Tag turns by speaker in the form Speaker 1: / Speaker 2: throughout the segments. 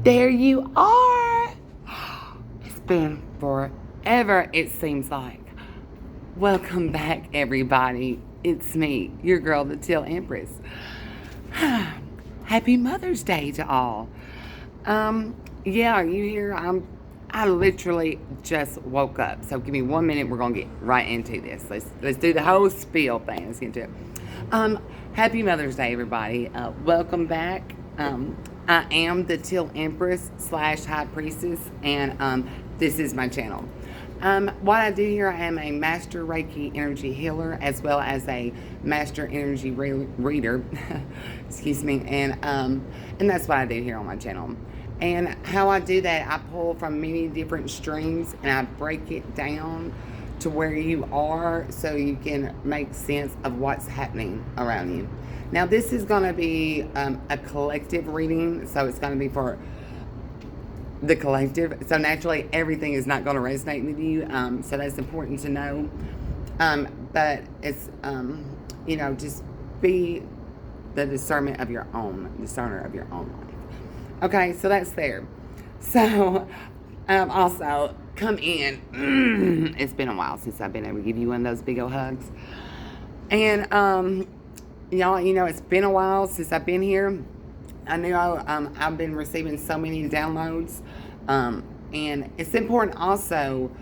Speaker 1: There you are. It's been forever, it seems like. Welcome back, everybody. It's me, your girl, the Teal Empress. Happy Mother's Day to all. Yeah, you hear? I literally just woke up. So give me 1 minute. We're gonna get right into this. Let's do the whole spiel thing. Let's get into it. Happy Mother's Day, everybody. Welcome back. I am the Teal Empress / High Priestess, and this is my channel. What I do here, I am a Master Reiki Energy Healer as well as a Master Energy Reader. Excuse me, and that's what I do here on my channel. And how I do that, I pull from many different streams and I break it down to where you are so you can make sense of what's happening around you. Now, this is going to be a collective reading, so it's going to be for the collective. So naturally, everything is not going to resonate with you, so that's important to know. But it's, just be the discerner of your own life. Okay, so that's there. So, also, come in. It's been a while since I've been able to give you one of those big old hugs. And, y'all, it's been a while since I've been here. I know I've been receiving so many downloads. And it's important also,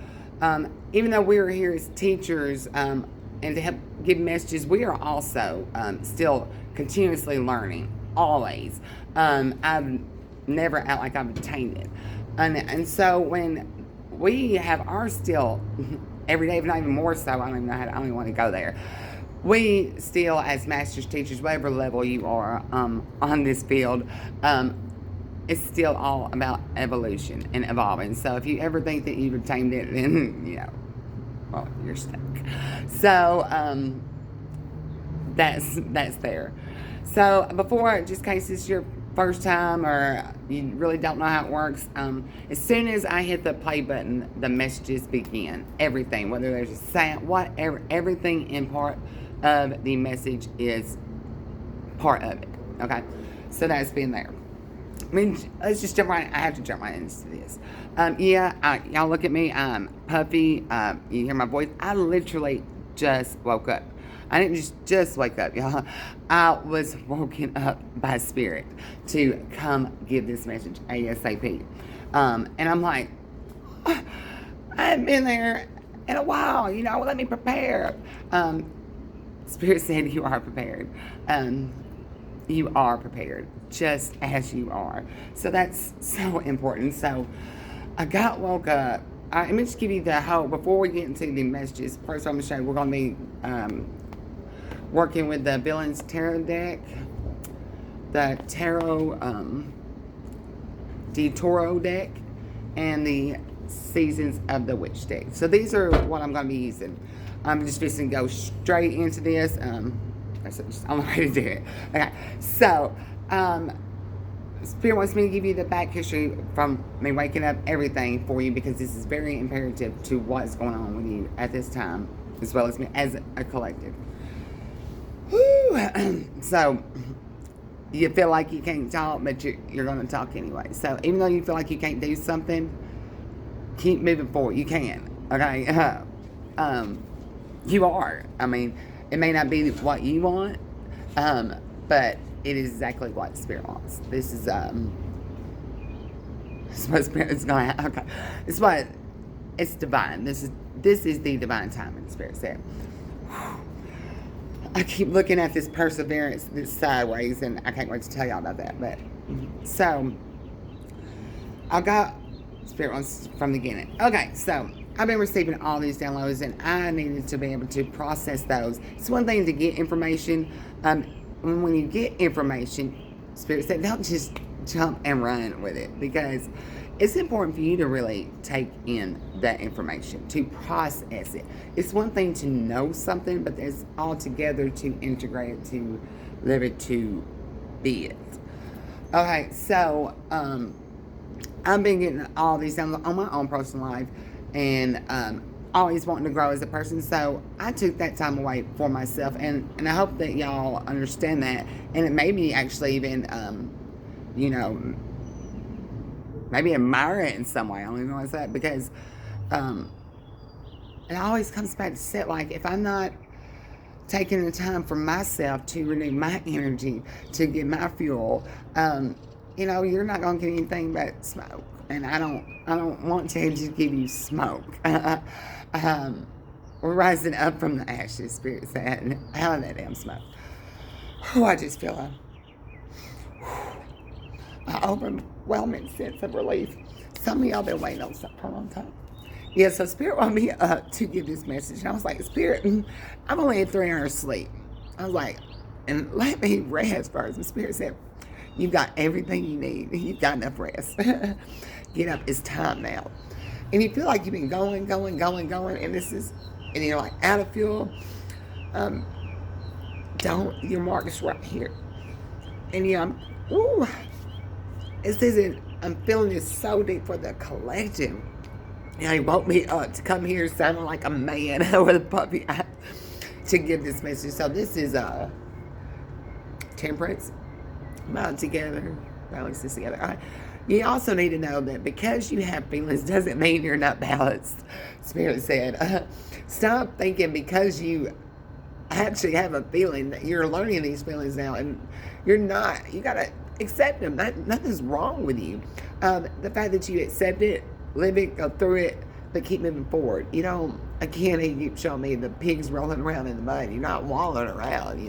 Speaker 1: even though we're here as teachers and to help give messages, we are also still continuously learning, always. I've never act like I've attained it. And so when we have our still, every day, if not even more so, I don't even know how I don't even want to go there. We still, as masters, teachers, whatever level you are on this field, it's still all about evolution and evolving. So if you ever think that you've attained it, then, well, you're stuck. So that's there. So before, just in case it's your first time or you really don't know how it works, as soon as I hit the play button, the messages begin. Everything, whether there's a sound, whatever, everything in part of the message is part of it. Okay, so that's been there. I mean, let's just jump right. I have to jump right into this. Y'all look at me. I'm puffy. You hear my voice. I literally just woke up. I didn't just wake up, y'all. I was woken up by spirit to come give this message ASAP. And I'm like, I haven't been there in a while. Let me prepare. Spirit said you are prepared. You are prepared, just as you are. So that's so important. So I got woke up. Let me just give you the whole, before we get into the messages, first I'm going to show you, we're going to be working with the Villains Tarot deck, the Toro deck, and the Seasons of the Witch deck. So these are what I'm going to be using. I'm just going to go straight into this. That's just the only way to do it. Okay, so Spirit wants me to give you the back history from me waking up, everything for you, because this is very imperative to what's going on with you at this time, as well as me as a collective. Whew. So you feel like you can't talk, but you're going to talk anyway. So even though you feel like you can't do something, keep moving forward. You can. Okay. You are. I mean, it may not be what you want, but it is exactly what Spirit wants. This is it's what Spirit's going to happen. Okay. It's divine. This is the divine timing, Spirit said. I keep looking at this perseverance that's sideways, and I can't wait to tell y'all about that. But so I got Spirit wants from the beginning. Okay, so I've been receiving all these downloads, and I needed to be able to process those. It's one thing to get information. When you get information, Spirit said, don't just jump and run with it, because it's important for you to really take in that information, to process it. It's one thing to know something, but there's all together to integrate it, to live it, to be it. Okay, so I've been getting all these downloads on my own personal life, and always wanting to grow as a person. So I took that time away for myself, and I hope that y'all understand that. And it made me actually even maybe admire it in some way. I don't even know what's that, because it always comes back to set, like, if I'm not taking the time for myself to renew my energy, to get my fuel, you're not going to get anything but smoke. And I don't want to just give you smoke. We're rising up from the ashes, Spirit said, out of that damn smoke. Oh, I just feel a overwhelming sense of relief. Some of y'all been waiting on something for a long time. Yeah, so Spirit wanted me to give this message. And I was like, Spirit, I'm only at 3 hours sleep. I was like, and let me rest first. And Spirit said, you've got everything you need. You've got enough rest. Get up. It's time now. And you feel like you've been going, and you're like out of fuel. Your mark is right here. And I'm feeling this so deep for the collective. He woke me up to come here sounding like a man with a puppy eye to give this message. So this is temperance, balance together, balances together. All right. You also need to know that because you have feelings doesn't mean you're not balanced. Spirit said, stop thinking because you actually have a feeling that you're learning these feelings now, and you're not. You gotta accept them. Nothing's wrong with you. The fact that you accept it, live it, go through it, but keep moving forward. Again, he keeps showing me the pigs rolling around in the mud. You're not wallowing around,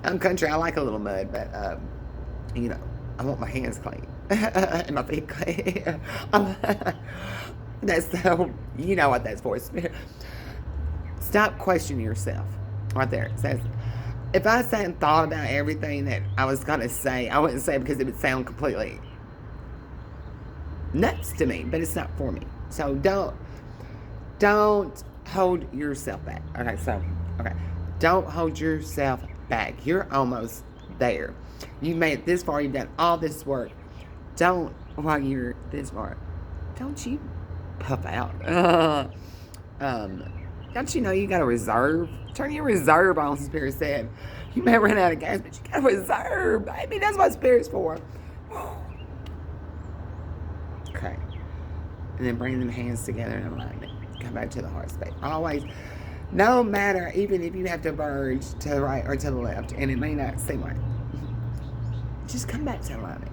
Speaker 1: I'm country, I like a little mud, but, I want my hands clean. And my feet clean. That's what that's for. Stop questioning yourself. Right there. It says, if I sat and thought about everything that I was going to say, I wouldn't say it because it would sound completely nuts to me, but it's not for me. So don't hold yourself back. Okay. Don't hold yourself back. You're almost there. You made it this far. You've done all this work. While you're this far, don't you puff out. Don't you know you got a reserve? Turn your reserve on, Spirit said. You may run out of gas, but you got a reserve, baby. That's what Spirit's for. Okay. And then bring them hands together in alignment. Come back to the heart space. Always, no matter, even if you have to verge to the right or to the left, and it may not seem like, just come back to alignment.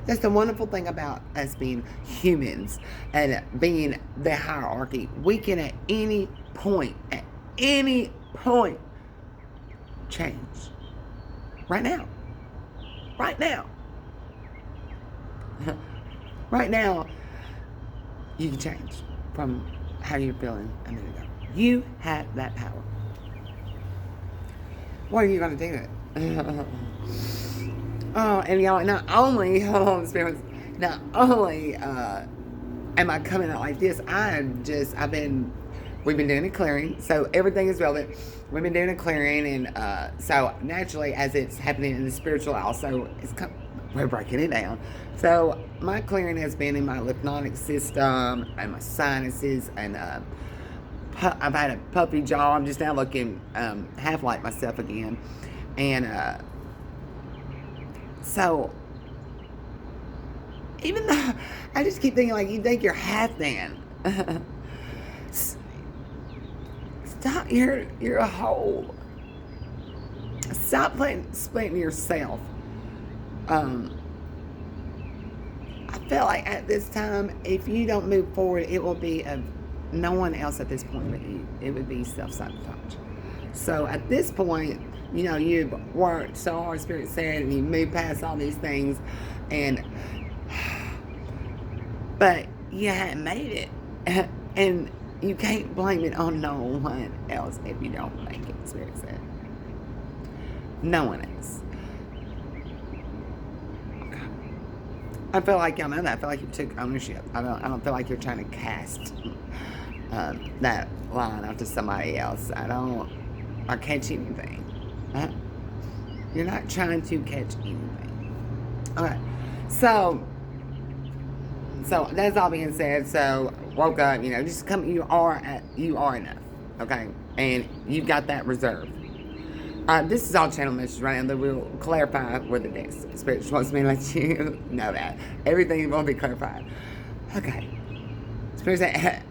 Speaker 1: That's the wonderful thing about us being humans and being the hierarchy. We can at any point, change. Right now. Right now, you can change from how you're feeling a minute ago. You have that power. What are you going to do it? Oh, and y'all, not only am I coming out like this, we've been doing a clearing, so everything is relevant. We've been doing a clearing, and so naturally, as it's happening in the spiritual, also, we're breaking it down. So my clearing has been in my lymphatic system and my sinuses, and I've had a puppy jaw. I'm just now looking half like myself again, and so, even though I just keep thinking, like, you think you're half then. Stop, you're a whole. Stop splitting yourself. I feel like at this time, if you don't move forward, it will be of no one else at this point but you. It would be self-sabotage. So at this point, you've worked so hard, Spirit said, and you moved past all these things, but you hadn't made it. And you can't blame it on no one else if you don't make it, Spirit said. No one else. I feel like y'all know that. I feel like you took ownership. I don't feel like you're trying to cast that line onto somebody else. Or catch anything. You're not trying to catch anything. Okay. So that's all being said. So woke up, you are enough. Okay? And you've got that reserve. This is all channel message right now that will clarify where the next Spirit just wants me to let you know that. Everything will be clarified. Okay. Spirit said,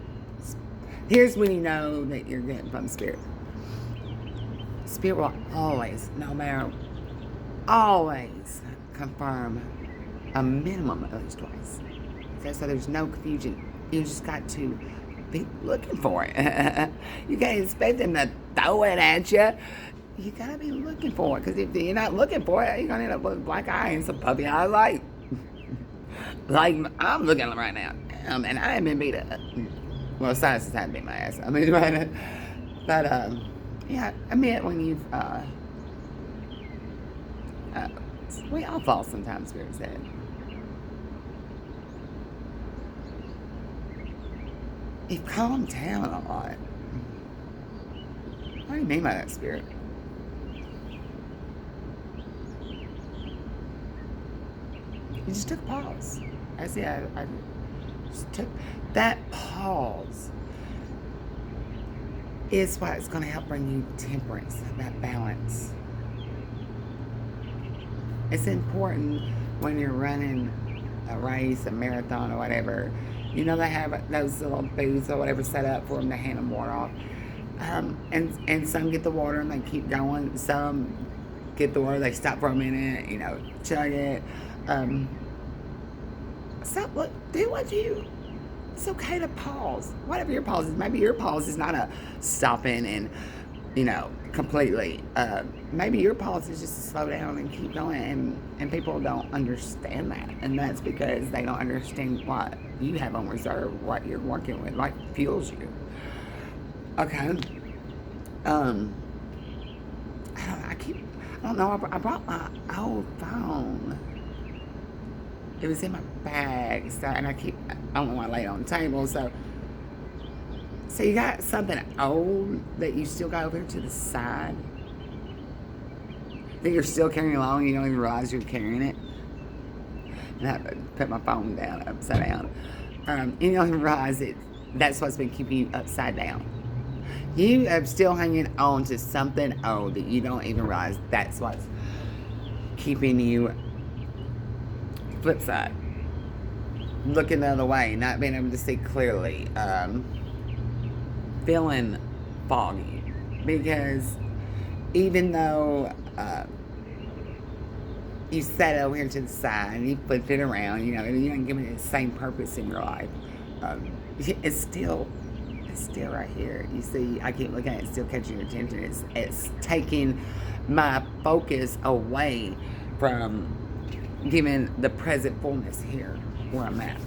Speaker 1: here's when you know that you're getting from Spirit. Spirit will always, no matter, always confirm a minimum of least twice. So there's no confusion. You just got to be looking for it. You can't expect them to throw it at you. You gotta be looking for it, because if you're not looking for it, you're gonna end up with a black eye and some puppy eye light. Like I'm looking at them right now, and I haven't been beat up. Well, science has had to beat my ass. I mean, right? But yeah, I mean, when you've we all fall sometimes. Spirit said. You've calmed down a lot. What do you mean by that, Spirit? You just took a pause. I just took that pause. Is what is going to help bring you temperance, that balance. It's important when you're running a race, a marathon, or whatever. You know, they have those little booths or whatever set up for them to hand them water off. And some get the water and they keep going. Some get the water, they stop for a minute, you know, chug it. Stop, look, do what you, it's okay to pause. Whatever your pause is. Maybe your pause is not a stopping and, you know, completely. Maybe your pause is just to slow down and keep going. And people don't understand that. And that's because they don't understand what you have on reserve, what you're working with, what fuels you. Okay. I don't know, I brought my old phone. It was in my bag, so, and I don't know why I laid it on the table, so you got something old that you still got over here to the side that you're still carrying along and you don't even realize you're carrying it. And I put my phone down, upside down. And you don't even realize that's what's been keeping you upside down. You are still hanging on to something old that you don't even realize that's what's keeping you flip side. Looking the other way, not being able to see clearly. Feeling foggy. Because even though you set it over here to the side and you flipped it around, you know, and you don't give it the same purpose in your life, it's still right here. You see, I keep looking at it, it's still catching your attention. It's taking my focus away from giving the present fullness here where I'm at.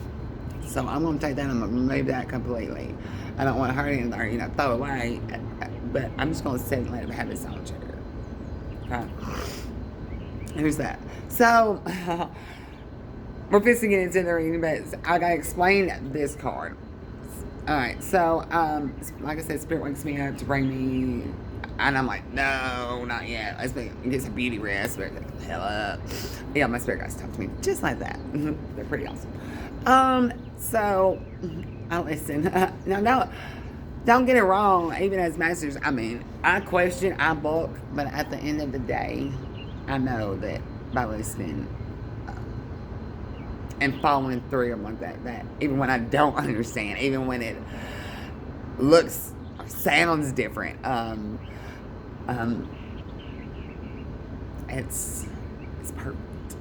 Speaker 1: So I'm going to take that and I'm going to remove that completely. I don't want to hurt it or, you know, throw it away, but I'm just going to sit and let it have its own chair. Okay? Here's that. So, we're fixing to get into the reading, but I got to explain this card. Alright, so, like I said, Spirit wakes me up to bring me, and I'm like, no, not yet. Let's get some beauty rest. Spirit, hell up. Yeah, my spirit guys talk to me just like that. They're pretty awesome. So, I listen. Now, don't get it wrong. Even as masters, I mean, I question, I book, but at the end of the day, I know that by listening and following through and like that even when I don't understand, even when it looks or sounds different, it's perfect.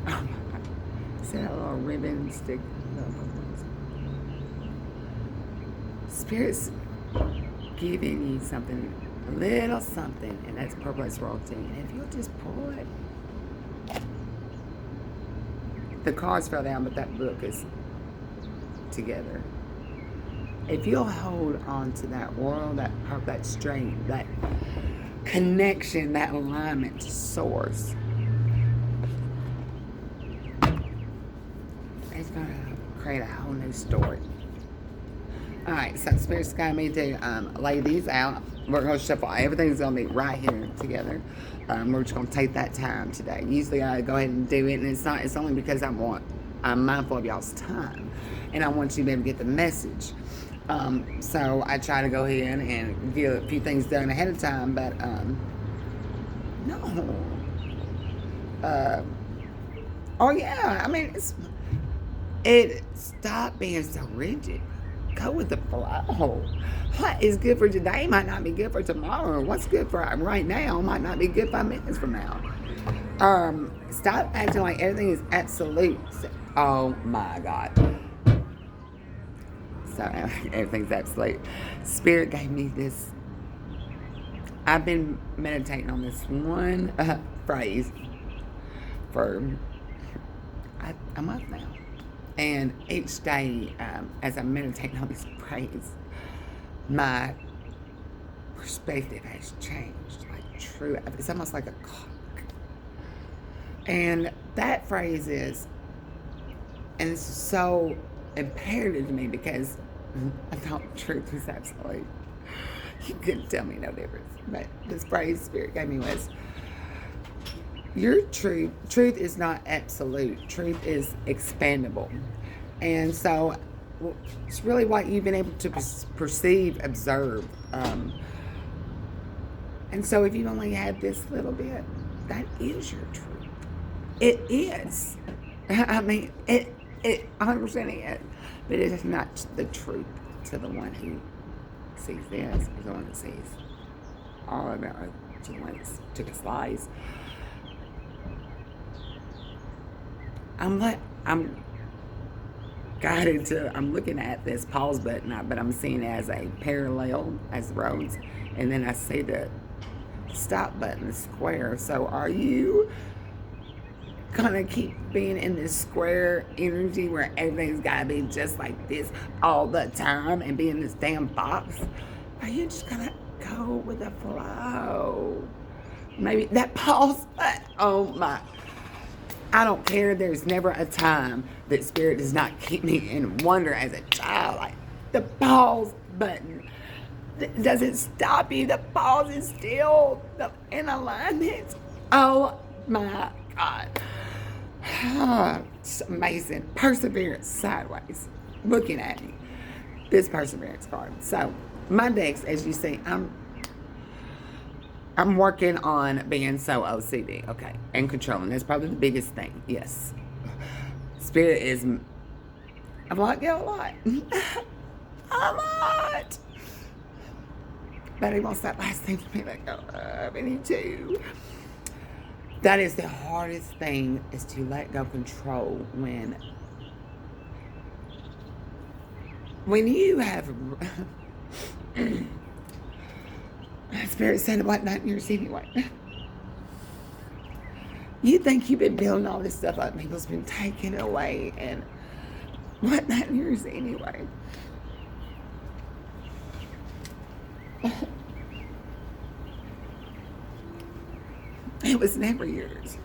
Speaker 1: Oh my God. See that little ribbon stick? Spirit's giving you something, a little something, and that's purpose royalty. And if you'll just pull it, the cards fell down, but that book is together. If you'll hold on to that world, that strength, that connection, that alignment to source, it's going to create a whole new story. Alright, so Spirit's got me to lay these out. We're going to shuffle. Everything's going to be right here together. We're just going to take that time today. Usually I go ahead and do it, and it's only because I'm mindful of y'all's time. And I want you to be able to get the message. So I try to go ahead and get a few things done ahead of time, but no. Uh, oh yeah, I mean stop being so rigid. Go with the flow. What is good for today might not be good for tomorrow. What's good for right now might not be good 5 minutes from now. Stop acting like everything is absolute. Oh my God. So everything's absolute. Spirit gave me this. I've been meditating on this one phrase for a month now. And each day, as I'm meditating on this phrase, my perspective has changed. Like true, it's almost like a clock. And that phrase is, and it's so imperative to me because I thought truth is absolute. You couldn't tell me no difference. But this phrase Spirit gave me was, your truth is not absolute. Truth is expandable. And so it's really what you've been able to perceive, observe. And so if you only had this little bit, that is your truth. It is. I mean, it 100% is. But it is not the truth to the one who sees this, or the one that sees all of it, or to the one that took his lies. I'm guided to, I'm looking at this pause button, but I'm seeing it as a parallel as roads, and then I see the stop button, the square. So are you gonna keep being in this square energy where everything's gotta be just like this all the time and be in this damn box? Are you just gonna go with the flow? Maybe that pause button, oh my, I don't care. There's never a time that Spirit does not keep me in wonder as a child. Like the pause button doesn't stop you. The pause is still in alignment. Oh my God. It's amazing. Perseverance sideways. Looking at me. This perseverance card. So my next, as you see, I'm working on being so OCD, okay, and controlling. That's probably the biggest thing, yes. Spirit is, I'm like, yeah, a lot. A lot. But he wants that last thing for me to go up, and he too. That is the hardest thing, is to let go control when you have Spirit said, what not in yours anyway? You think you've been building all this stuff up, people's been taken away, and what not in yours anyway? It was never yours.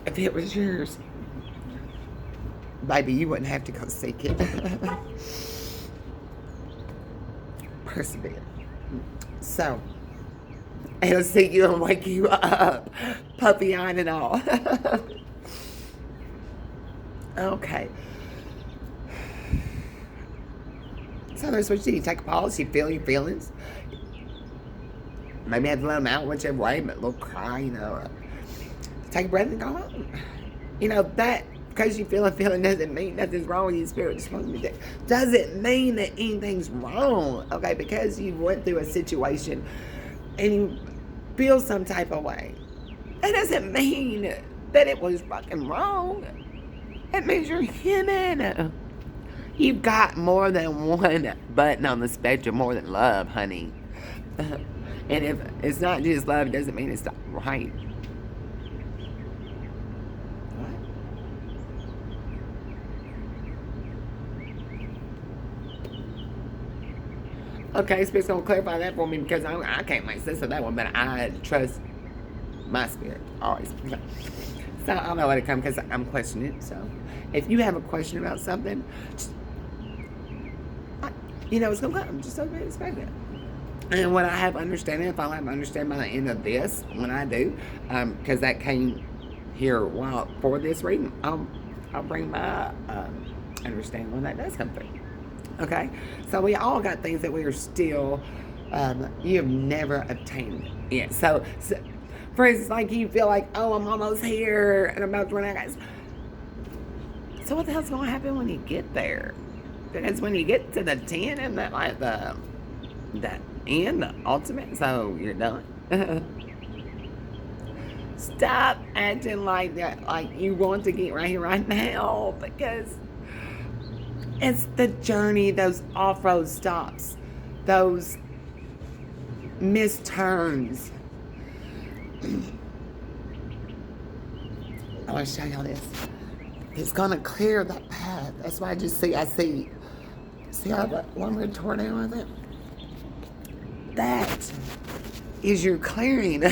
Speaker 1: If it was yours, baby, you wouldn't have to go seek it. Persevere. So, it'll see you and wake you up, puppy-eyed and all. Okay. So that's what you do. You take a pause, you feel your feelings. Maybe have to let them out whichever way, but a little cry, you know. Take a breath and go home. You know, that, because you feel a feeling doesn't mean nothing's wrong with you. Spirit just wants me to. Doesn't mean that anything's wrong, okay? Because you went through a situation and you feel some type of way. That doesn't mean that it was fucking wrong. It means you're human. You've got more than one button on the spectrum, more than love, honey. And if it's not just love, it doesn't mean it's not right. Okay, Spirit's gonna clarify that for me because I can't make sense of that one, but I trust my Spirit always. So I don't know what to come because I'm questioning it. So if you have a question about something, just, it's gonna come. Just don't expect it. And when I have understanding, if I have understanding by the end of this, when I do, because that came here for this reading, I'll bring my understand when that does come through. Okay? So we all got things that we are still, you have never obtained yet. So, for instance, like you feel like, oh, I'm almost here and I'm about to run out, guys. So what the hell's going to happen when you get there? Because when you get to the 10 and that, like, the end, the ultimate, so you're done. Stop acting like that, like you want to get right here, right now, because it's the journey, those off-road stops, those missed turns. I want to show y'all this. It's gonna clear that path. That's why I see how that lumber tore down with it? That is your clearing.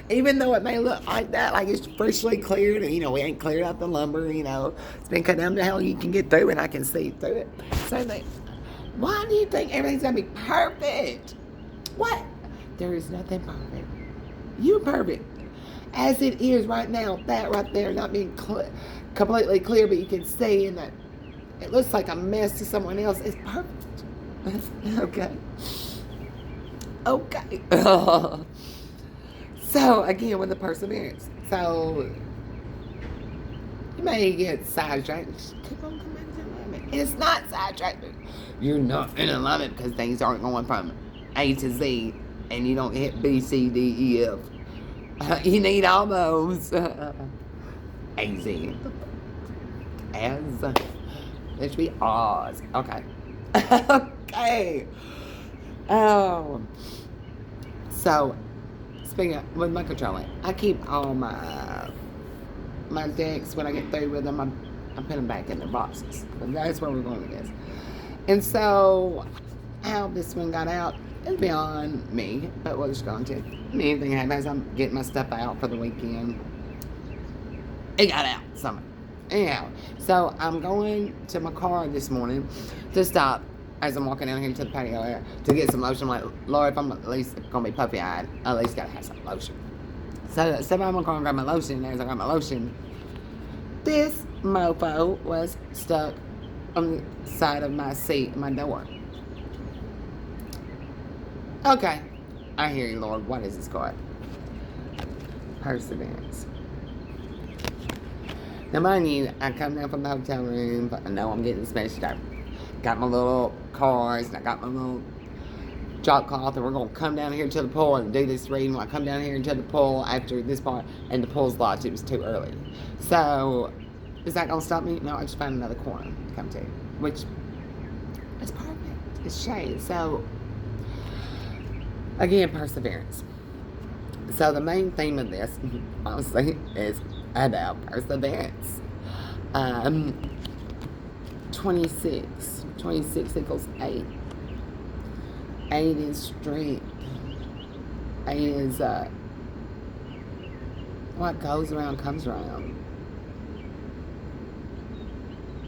Speaker 1: Even though it may look like that, like it's freshly cleared, and we ain't cleared out the lumber, it's been cut down to hell you can get through, and I can see through it. Same thing. Why do you think everything's gonna be perfect? What? There is nothing perfect. You're perfect. As it is right now, that right there, not being completely clear, but you can see, and that it looks like a mess to someone else, is perfect. Okay. Okay. So, again, with the perseverance. So, you may get sidetracked. Just keep on coming to alignment. It's not sidetracked. You're not in alignment because things aren't going from A to Z, and you don't hit B, C, D, E, F. You need all those. A, Z. As. It should be Oz. Okay. Okay. Oh. So, speaking of, with my controlling, I keep all my decks, when I get through with them, I put them back in their boxes. But that's where we're going with this. And so, how this one got out is beyond me, but we're just going to. Anything happens, I'm getting my stuff out for the weekend. It got out somehow. Anyhow, so I'm going to my car this morning to stop as I'm walking down here to the patio area to get some lotion. I'm like, Lord, if I'm at least going to be puppy-eyed, I at least got to have some lotion. So I step out of my car and grab my lotion, and as I grab my lotion, this mofo was stuck on the side of my seat, my door. Okay, I hear you, Lord. What is this called? Perseverance. Now, mind you, I come down from the hotel room, but I know I'm getting smashed up. Got my little cars, and I got my little drop cloth, and we're going to come down here to the pool and do this reading. I come down here into the pool after this part, and the pool's locked. It was too early. So, is that going to stop me? No, I just found another corner to come to, which is perfect. It's shade. So, again, perseverance. So the main theme of this, honestly, is about perseverance. 26 equals 8. 8 is strength. 8 is what goes around comes around.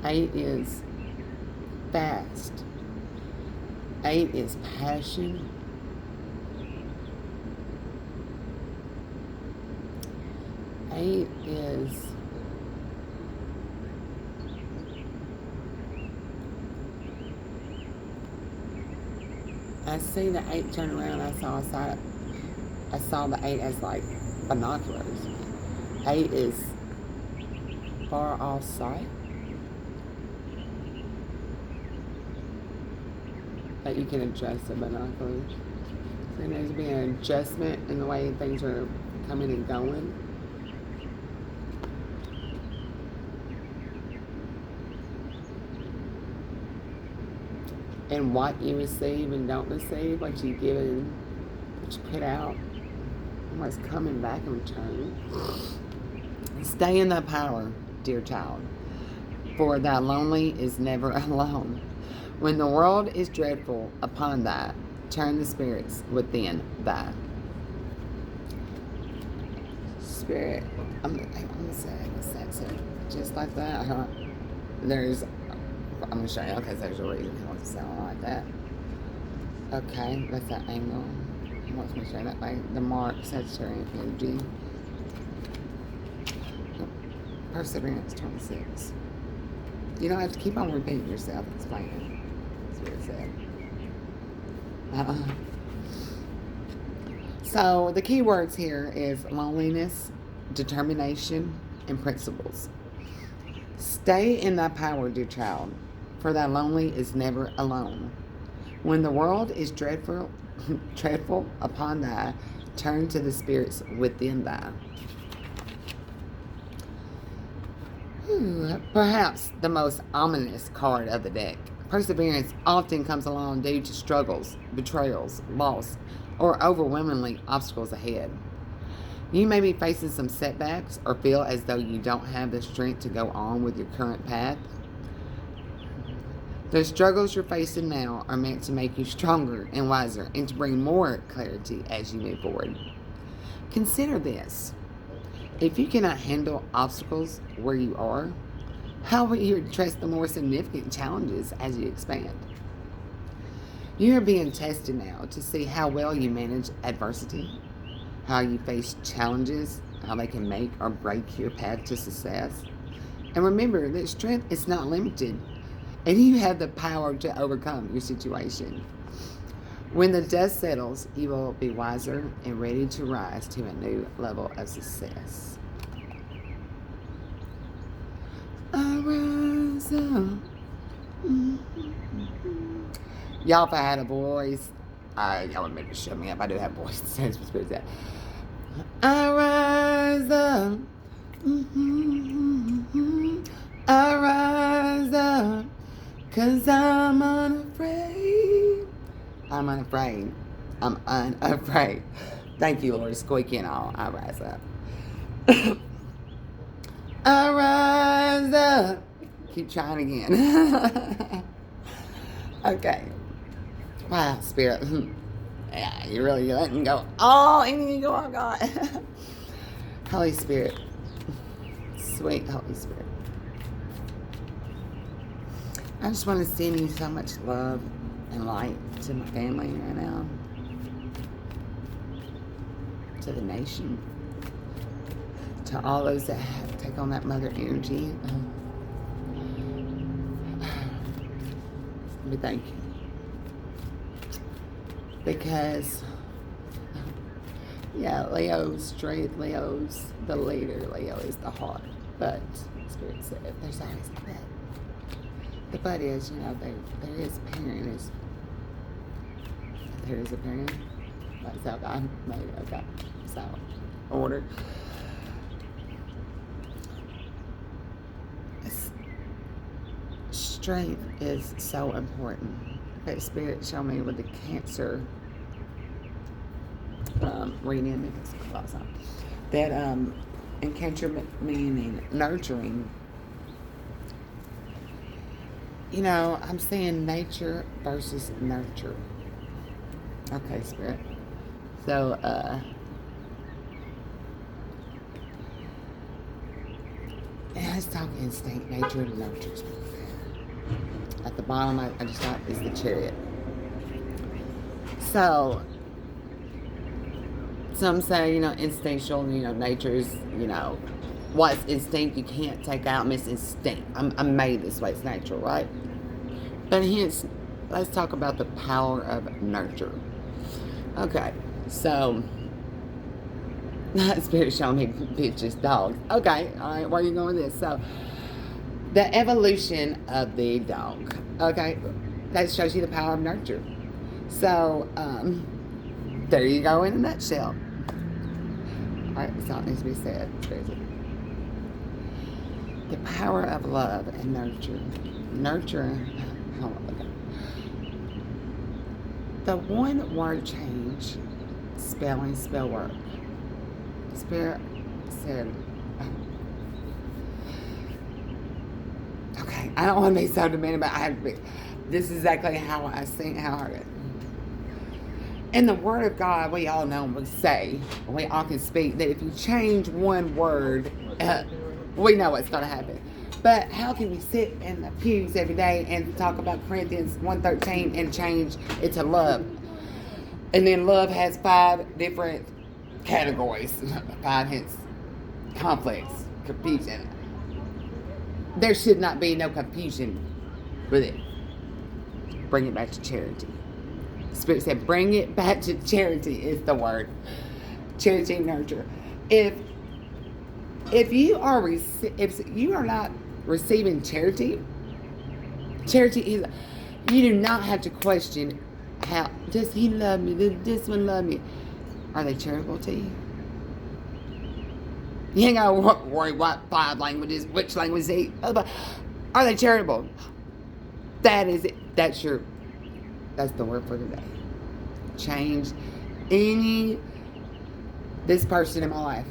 Speaker 1: 8 is fast. 8 is passion. 8 is I see the 8 turn around. I saw the 8 as like binoculars. 8 is far off sight. That you can adjust the binoculars. So there's been an adjustment in the way things are coming and going. And what you receive and don't receive, what you give and what you put out, and what's coming back in return. Stay in that power, dear child, for thy lonely is never alone. When the world is dreadful upon thy, turn the spirits within thy. Spirit, I'm gonna say, what's that say? Just like that, huh? I'm going to show you because there's a reason it wants to sound like that. Okay, that's that angle. He wants me to show that way. The mark, Sagittarian energy. Perseverance 26. You don't have to keep on repeating yourself. It's fine. That's what it said. So the key words here is loneliness, determination, and principles. Stay in thy power, dear child, for thy lonely is never alone. When the world is dreadful, dreadful upon thy, turn to the spirits within thy. Perhaps the most ominous card of the deck. Perseverance often comes along due to struggles, betrayals, loss, or overwhelmingly obstacles ahead. You may be facing some setbacks or feel as though you don't have the strength to go on with your current path. The struggles you're facing now are meant to make you stronger and wiser and to bring more clarity as you move forward. Consider this. If you cannot handle obstacles where you are, how will you address the more significant challenges as you expand? You are being tested now to see how well you manage adversity, how you face challenges, how they can make or break your path to success. And remember that strength is not limited, and you have the power to overcome your situation. When the dust settles, you will be wiser and ready to rise to a new level of success. I rise up. Y'all, if I had a voice, y'all would maybe shut me up. I do have a voice. That's what Spirit said. I rise up. I rise up. 'Cause I'm unafraid. I'm unafraid. I'm unafraid. Thank you, Lord. Squeaky and all. I rise up. I rise up. Keep trying again. Okay. Wow, Spirit. Yeah, you're really letting go all in you, oh God. Holy Spirit. Sweet Holy Spirit. I just want to send you so much love and light to my family right now, to the nation, to all those that have take on that mother energy. We thank you. Because, yeah, Leo's straight, Leo's the leader, Leo is the heart. But, Spirit said, there's always a but. The but is, there is a parent. There is a parent. That's how God made it. Okay. So, order. Strength is so important. That Spirit showed me with the cancer reading that encouragement meaning nurturing. I'm saying nature versus nurture. Okay, Spirit. So let's talk instinct, nature, and nurture. At the bottom, I just thought is the chariot. So, some say, instinctual, nature's, what's instinct you can't take out, miss instinct. I'm made this way, it's natural, right? But hence, let's talk about the power of nurture. Okay, so, Spirit showing me bitches, dogs. Okay, all right, where are you going with this? So, the evolution of the dog. Okay, that shows you the power of nurture. So, there you go in a nutshell. Alright, something needs to be said. The power of love and nurture. Nurture. Okay. The one word change, spell work. Spirit said, okay, I don't want to be so demanding, but I have to be. This is exactly how I sing, how I heard it. In the Word of God, we all know, we say, we all can speak, that if you change one word, we know what's going to happen. But how can we sit in the pews every day and talk about Corinthians 1:13 and change it to love? And then love has 5 different categories. 5 hence conflicts, confusion. there should not be no confusion with it. Bring it back to charity. Spirit said, bring it back to charity is the word. Charity and nurture. If you are not receiving charity, charity is, you do not have to question, how does he love me? Does this one love me? Are they charitable to you? You ain't gotta worry what 5 languages, which language is he. Are they charitable? That is it. That's the word for today. Change this person in my life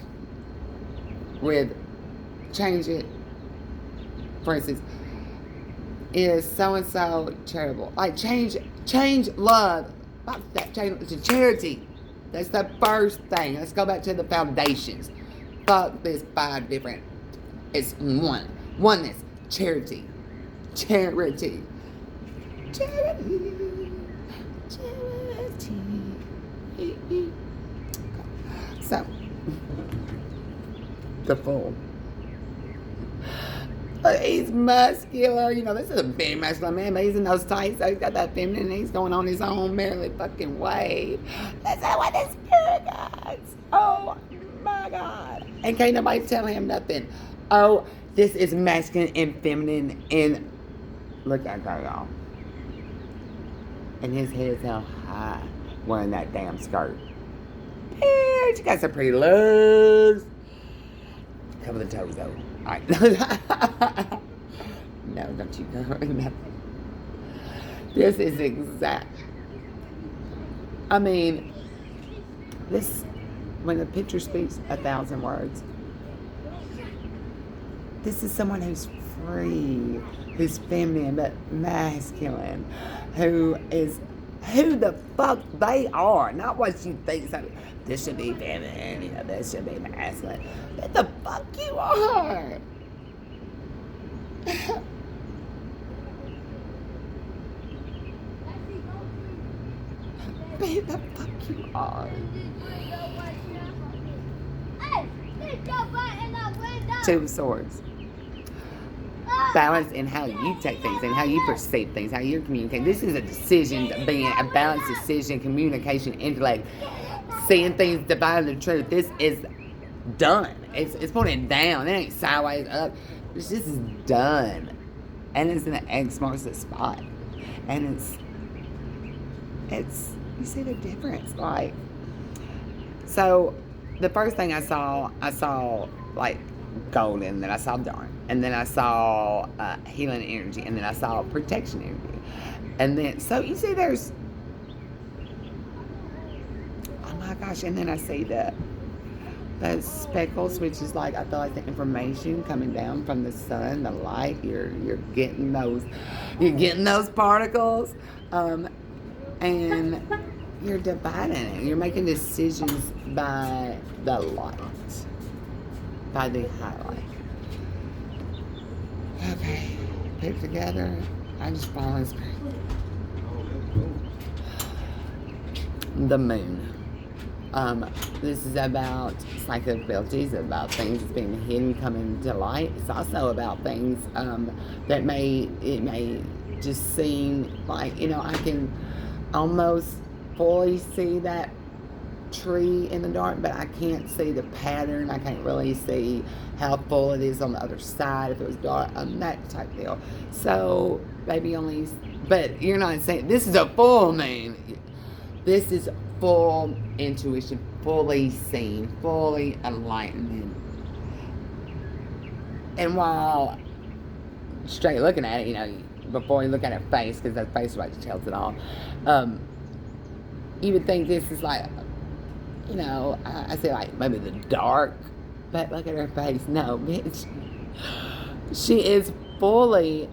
Speaker 1: change it. For instance, is so-and-so charitable? Like change love. That change to charity. That's the first thing. Let's go back to the foundations. Fuck this 5 different. It's one. Oneness. Charity. Charity. Charity. Charity. So, the fool. He's muscular. You know, this is a big muscular man, but he's in those tights, so he's got that feminine, and he's going on his own merrily fucking way. That's not what the Spirit does. Oh my God. And can't nobody tell him nothing. Oh, this is masculine and feminine, and look at her, y'all. And his head's held high wearing that damn skirt. She got some pretty legs. Cover the toes, though. All right. No, don't you go. This is exact. I mean, when the picture speaks 1,000 words, this is someone who's free, who's feminine, but masculine, who the fuck they are, not what you think. So, this should be feminine, you know, this should be masculine. What the fuck you are? Be the fuck you are. 2 of Swords. Balance in how you take things and how you perceive things, how you're communicating. This is a decision, being a balanced decision, communication, intellect, seeing things, dividing the truth. This is done. It's pointing down. It ain't sideways up. This is done. And it's in the X marks the spot. And it's you see the difference. Like, so the first thing I saw like golden, then I saw dark, and then I saw healing energy, and then I saw protection energy, and then so you see there's, oh my gosh, and then I see the speckles, which is like, I feel like the information coming down from the sun, the light. You're getting those particles, and you're dividing it. You're making decisions by the light. By the highlight. Okay, put it together. I just follow his spirit. The moon. This is about psychic abilities, about things that's being hidden coming to light. It's also about things that it may just seem like, you know, I can almost fully see that tree in the dark, but I can't see the pattern. I can't really see how full it is on the other side if it was dark, that type deal. So maybe only, but you're not saying this is a full moon. This is full intuition, fully seen, fully enlightened. And while straight looking at it, you know, before you look at her face, because that face right tells it all, you would think this is like, you know, I say like maybe the dark, but look at her face. No, bitch. She is fully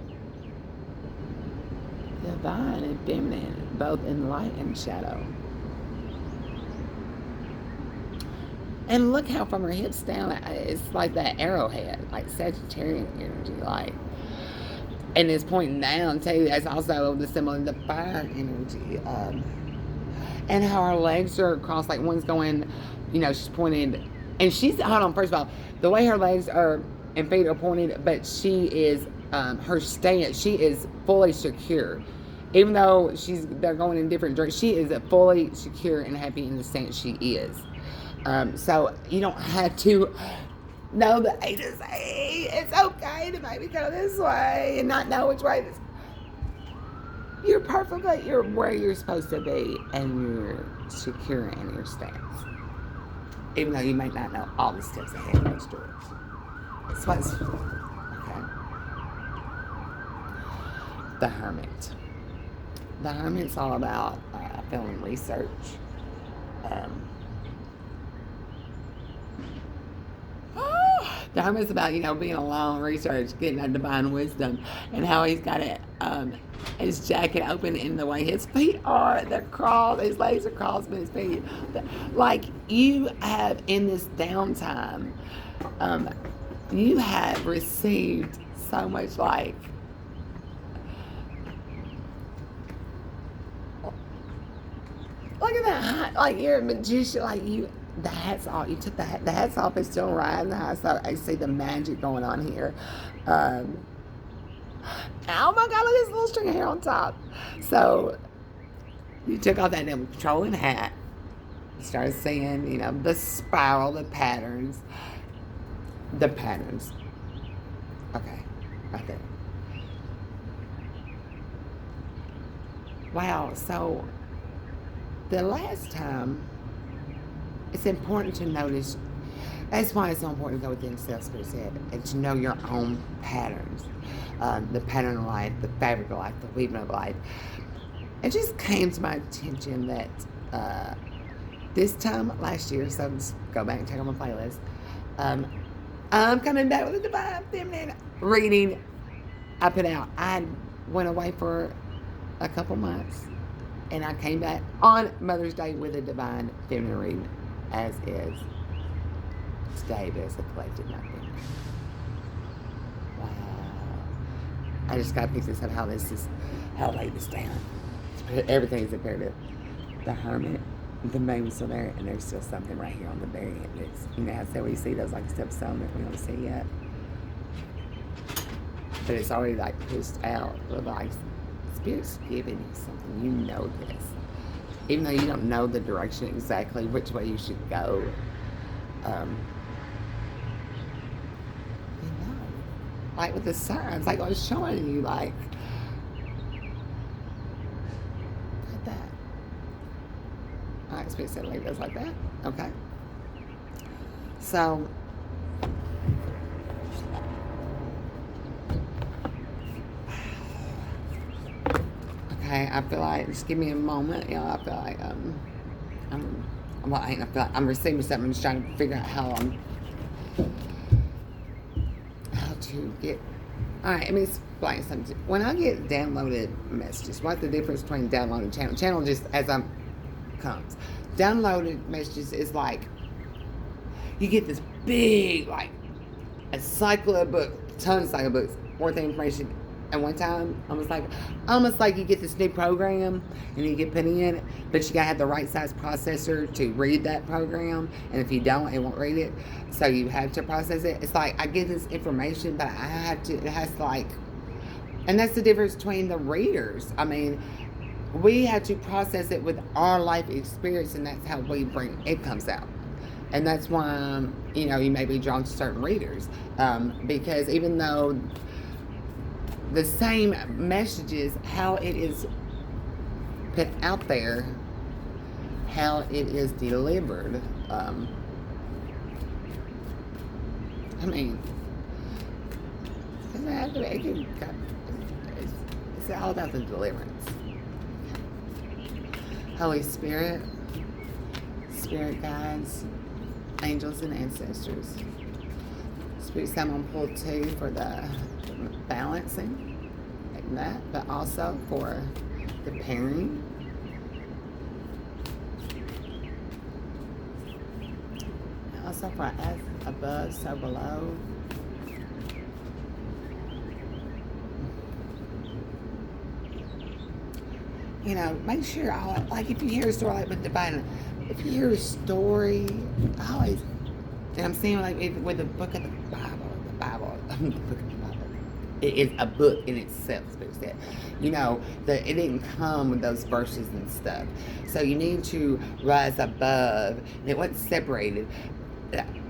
Speaker 1: divine and feminine, both in light and shadow. And look how from her hips down, it's like that arrowhead, like Sagittarian energy, like. And it's pointing down too. That's also the symbol of the fire energy. And how her legs are crossed, like one's going, you know, she's pointed, and she's, hold on, first of all, the way her legs are and feet are pointed, but she is, her stance, she is fully secure. Even though they're going in different directions, she is fully secure and happy in the stance she is. So you don't have to know the A to Z. It's okay to maybe go this way and not know which way this. You're perfectly, you're where you're supposed to be, and you're secure in your stance. Even though you might not know all the steps ahead of those doors. That's what's, okay. The Hermit. The Hermit's all about film research. The Hermit's about, being alone, research, getting that divine wisdom, and how he's got it, his jacket open in the way his feet are. They're crossed, his legs are crossed, but his feet, like you have in this downtime, you have received so much, like, look at that, like you're a magician, like the hat's off. You took the hat's off. It's still riding the hat. So I see the magic going on here. Oh my God! Look at this little string of hair on top. So you took off that damn controlling hat. Started seeing, the spiral, the patterns. Okay, right there. Wow. So the last time. It's important to notice. That's why it's so important to go within self-spirit's head and to know your own patterns, the pattern of life, the fabric of life, the weaving of life. It just came to my attention that this time last year, so just go back and check on my playlist. I'm coming back with a divine feminine reading. I put out. I went away for a couple months, and I came back on Mother's Day with a divine feminine reading. As is today, but as a collective nothing. Wow. I just got to pick this up how I laid this down. Everything's imperative. The Hermit, the moon was still there, and there's still something right here on the very end. It's, I said we see those like stepstone that we don't see yet. But it's already like pushed out. Like, Spirit's giving you something. You know this. Even though you don't know the direction exactly which way you should go, like with the signs, like I was showing you, like that. I expect it like this, like that. Okay. So. I feel like, just give me a moment, I feel like, I feel like I'm receiving something. I'm just trying to figure out how to get, alright, let me explain something. When I get downloaded messages, what's the difference between download and channel? Channel just as comes. Downloaded messages is like, you get this big, like, a cycle of books, tons of cycle of books worth of information at one time. Almost like you get this new program and you get put in, but you gotta have the right size processor to read that program, and if you don't, it won't read it, so you have to process it. It's like I get this information, but it has to, like, and that's the difference between the readers. I mean, we have to process it with our life experience, and that's how it comes out. And that's why, you may be drawn to certain readers, because even though the same messages, how it is put out there, how it is delivered, it's all about the deliverance. Holy Spirit, spirit guides, angels and ancestors. Spirit someone pull 2 for the balancing, like that, but also for the pairing. And also for as above, so below. Make sure, like if you hear a story like with Divine, if you hear a story, always, and I'm seeing like with the book of the Bible, Bible, the book of the Bible. It is a book in itself, Spirit said. It didn't come with those verses and stuff. So you need to rise above. And it wasn't separated.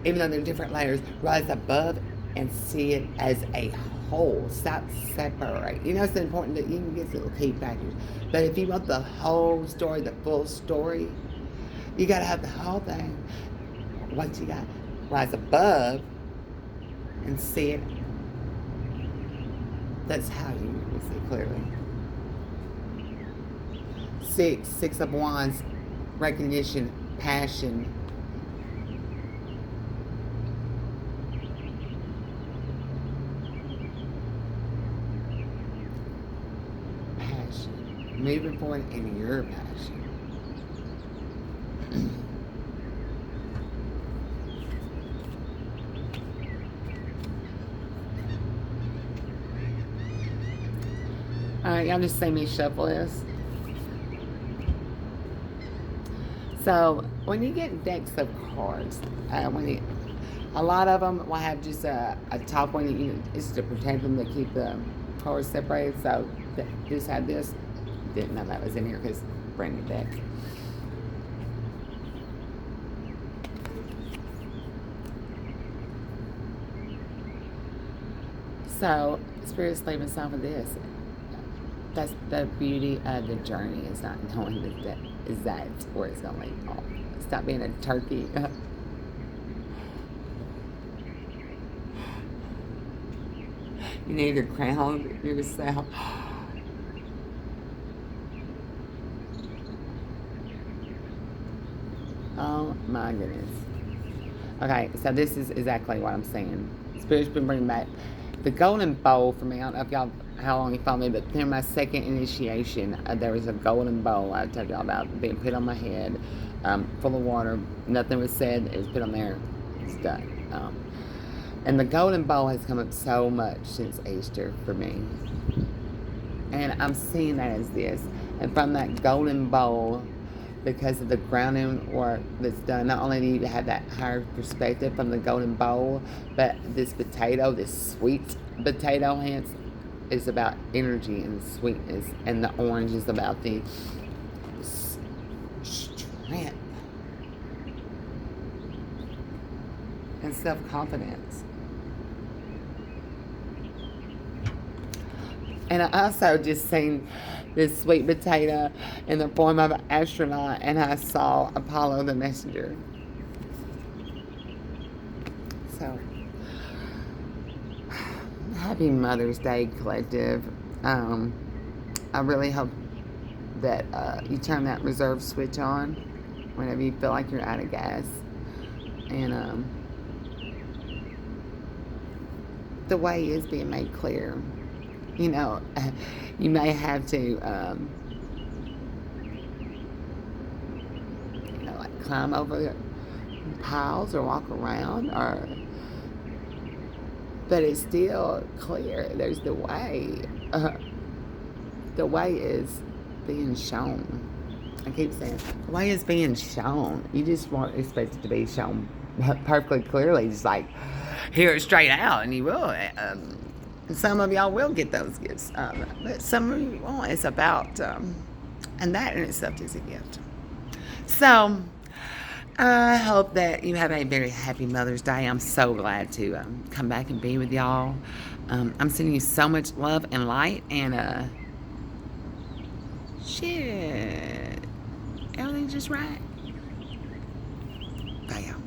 Speaker 1: Even though they're different layers, rise above and see it as a whole. Stop separate. It's important that you can get little key factors. But if you want the whole story, the full story, you got to have the whole thing. What you got? Rise above and see it. That's how you see clearly. Six of Wands, recognition, passion. Passion. Moving forward in your passion. Alright, y'all just see me shuffle this. So, when you get decks of cards, a lot of them will have just a top one. It's to protect them, to keep the cards separated. So, just had this. Didn't know that was in here because brand new deck. So, Spirit's leaving some of this. That's the beauty of the journey, is not knowing that's where it's going to lead off. Stop being a turkey. You need to crown yourself. Oh my goodness. Okay, so this is exactly what I'm saying. Spirit's been bringing back the golden bowl for me. I don't know if y'all, how long you follow me, but in my second initiation, there was a golden bowl I told y'all about being put on my head, full of water. Nothing was said. It was put on there. It's done. And the golden bowl has come up so much since Easter for me. And I'm seeing that as this. And from that golden bowl, because of the grounding work that's done, not only do you have that higher perspective from the golden bowl, but this potato, this sweet potato, hence, is about energy and sweetness, and the orange is about the strength and self-confidence. And I also just seen this sweet potato in the form of an astronaut, and I saw Apollo the messenger. So, happy Mother's Day, collective. I really hope that you turn that reserve switch on whenever you feel like you're out of gas. And the way is being made clear. You may have to, like climb over piles or walk around, but it's still clear. There's the way. The way is being shown. I keep saying, the way is being shown. You just won't expect it to be shown perfectly clearly, just like, hear it straight out, and you will. Some of y'all will get those gifts, but some of you won't. It's about, and that in itself is a gift. So, I hope that you have a very happy Mother's Day. I'm so glad to come back and be with y'all. I'm sending you so much love and light, and shit, everything's just right. Bye, y'all.